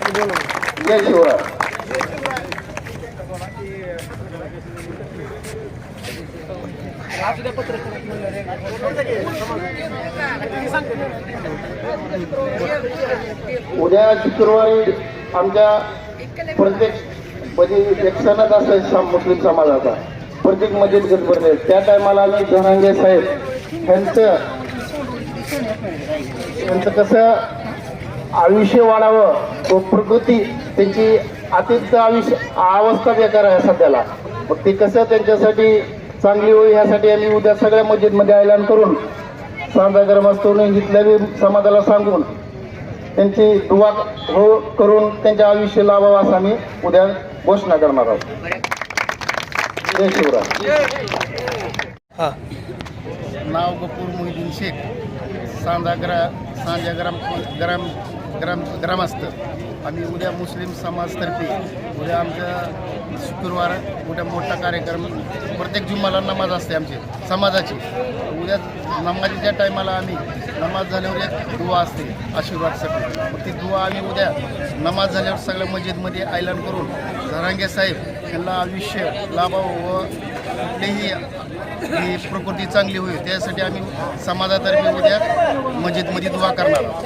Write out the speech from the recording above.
जय शिवराय. उद्या शुक्रवारी आमच्या प्रत्येक म्हणजे एक सणच असेल मुस्लिम समाजाचा, प्रत्येक मस्जिद भरले. त्या टायमाला आम्ही जहांगीर साहेब यांचं कसं आयुष्य वाढावं, तो प्रकृती त्यांची अतिरिक्त आयुष्य अवस्था बेकार आहे सध्याला, मग ते कसं त्यांच्यासाठी चांगली होईल ह्यासाठी आम्ही उद्या सगळ्या मस्जिदमध्ये ऐलान करून सांजा ग्रामस्थांनी इथल्या समाजाला सांगून त्यांची दुआ हो करून त्यांचे आयुष्य लाभावं असं आम्ही उद्या घोषणा करणार आहोत. जय शिवराय. नाव गफूर मोहिद्दीन शेख, सांजा ग्रामस्थ. आम्ही उद्या मुस्लिम समाजतर्फे उद्या आमच्या शुक्रवार उद्या मोठा कार्यक्रम, प्रत्येक जुम्माला नमाज असते आमची समाजाची. उद्या नमाजीच्या टायमाला आम्ही नमाज झाल्यावर एक दुआ असते आशीर्वादसाठी, मग ती दुआ आम्ही उद्या नमाज झाल्यावर सगळ्या मस्जिदमध्ये ऐलान करून जहांगीर साहेब यांना आयुष्य लाभावं व कुठलीही ही प्रकृती चांगली होईल त्यासाठी आम्ही समाजातर्फे उद्या मस्जिदमध्ये दुआ करणार आहोत.